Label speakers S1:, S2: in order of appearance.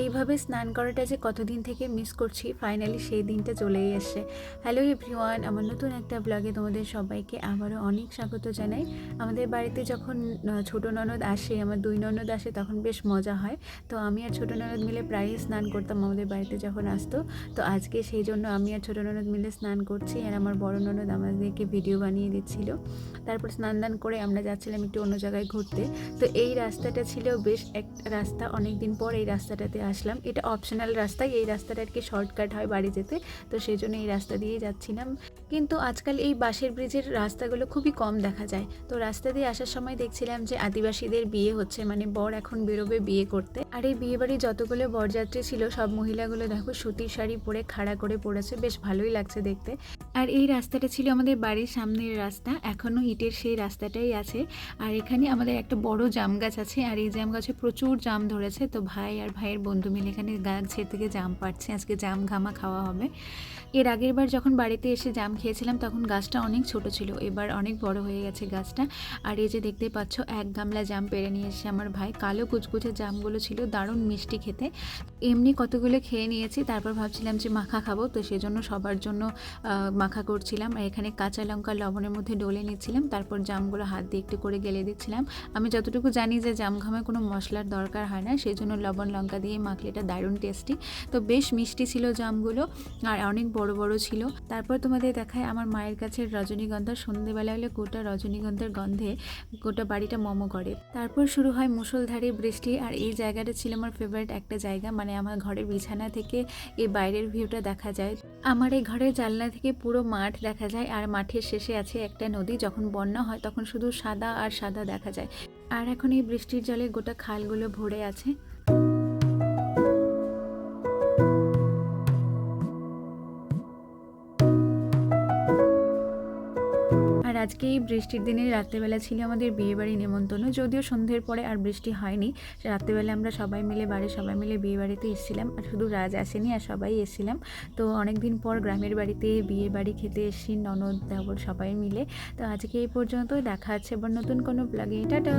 S1: এইভাবে স্নান করাটা যে কতদিন থেকে মিস করছি, ফাইনালি সেই দিনটা চলেই এসছে। হ্যালো এভরিওয়ান, আমার নতুন একটা ব্লগে তোমাদের সবাইকে আবারও অনেক স্বাগত জানাই। আমাদের বাড়িতে যখন ছোটো ননদ আসে, আমার দুই ননদ আসে, তখন বেশ মজা হয়। তো আমি আর ছোটো ননদ মিলে প্রায়ই স্নান করতাম আমাদের বাড়িতে যখন আসতো। তো আজকে সেই জন্য আমি আর ছোটো ননদ মিলে স্নান করছি, আর আমার বড় ননদ আমাদেরকে ভিডিও বানিয়ে দিচ্ছিল। তারপর স্নান দান করে আমরা যাচ্ছিলাম একটু অন্য জায়গায় ঘুরতে। তো এই রাস্তাটা ছিল বেশ এক রাস্তা, অনেক দিন পর এই রাস্তাটাতে আসলাম। এটা অপশনাল রাস্তা, এই রাস্তাটা আর কি শর্টকাট হয় বাড়ি যেতে, তো সেই জন্য এই রাস্তা দিয়েই যাচ্ছিলাম। কিন্তু আজকাল এই বাঁশের ব্রিজের রাস্তাগুলো খুবই কম দেখা যায়। তো রাস্তা দিয়ে আসার সময় দেখছিলাম যে আদিবাসীদের বিয়ে হচ্ছে, মানে বর এখন বেরোবে বিয়ে করতে। আর এই বিয়ে বাড়ি যতগুলো বরযাত্রী ছিল সব মহিলাগুলো দেখো সুতির শাড়ি পরে খাড়া করে পড়েছে, বেশ ভালোই লাগছে দেখতে। আর এই রাস্তাটা ছিল আমাদের বাড়ির সামনের রাস্তা, এখনও ইটের সেই রাস্তাটাই আছে। আর এখানে আমাদের একটা বড় জাম গাছ আছে, আর এই জাম গাছে প্রচুর জাম ধরেছে। তো ভাই আর ভাইয়ের বন্ধু মিলে এখানে গাছের থেকে জাম পাড়ছে, আজকে জাম ঘামা খাওয়া হবে। এর আগের বার যখন বাড়িতে এসে জাম খেয়েছিলাম তখন গাছটা অনেক ছোট ছিল, এবার অনেক বড় হয়ে গেছে গাছটা। আর এই যে দেখতে পাচ্ছ এক গামলা জাম পেড়ে নিয়ে এসে আমার ভাই, কালো কুচকুচে জামগুলো ছিল, দারুণ মিষ্টি খেতে। এমনি কতগুলো খেয়ে নিয়েছি, তারপর ভাবছিলাম যে মাখা খাবো, তো সেজন্য সবার জন্য মাখা করছিলাম। আর এখানে কাঁচা লঙ্কা লবণের মধ্যে ডলে নিচ্ছিলাম, তারপর জামগুলো হাত দিয়ে একটু করে গেলে দিচ্ছিলাম। আমি যতটুকু জানি যে জাম ঘামে কোনো মশলার দরকার হয় না, সেই জন্য লবণ লঙ্কা দিয়ে মাখলে এটা দারুণ টেস্টি। তো বেশ মিষ্টি ছিল জামগুলো, আর অনেক বড় বড় ছিল। তারপর তোমাদের দেখায় আমার মায়ের কাছে রজনীগন্ধা, সন্ধেবেলা হলে গোটা রজনীগন্ধার গন্ধে গোটা বাড়িটা মোমো করে। তারপর শুরু হয় মুষলধারে বৃষ্টি, আর এই জায়গাটা ছিল আমার ফেভারিট একটা জায়গা, মানে আমার ঘরের বিছানা থেকে এই বাইরের ভিউটা দেখা যায়। আমার এই ঘরের জানলা থেকে পুরো মাঠ দেখা যায়, আর মাঠের শেষে আছে একটা নদী। যখন বন্যা হয় তখন শুধু সাদা আর সাদা দেখা যায়। আর এখন এই বৃষ্টির জলে গোটা খালগুলো ভরে আছে। আর আজকে এই বৃষ্টির দিনে রাত্রেবেলা ছিল আমাদের বিয়েবাড়ি নেমন্তন্ন, যদিও সন্ধ্যের পরে আর বৃষ্টি হয়নি। রাত্রেবেলা আমরা সবাই মিলে বাড়ির সবাই মিলে বিয়েবাড়িতে এসেছিলাম, আর শুধু রাজ আসেনি, আর সবাই এসেছিলাম। তো অনেকদিন পর গ্রামের বাড়িতে বিয়ে বাড়ি খেতে এসেছি ননদ দেওর সবাই মিলে। তো আজকে এই পর্যন্ত, দেখা হচ্ছে আবার নতুন কোনো ব্লগে। টাটা।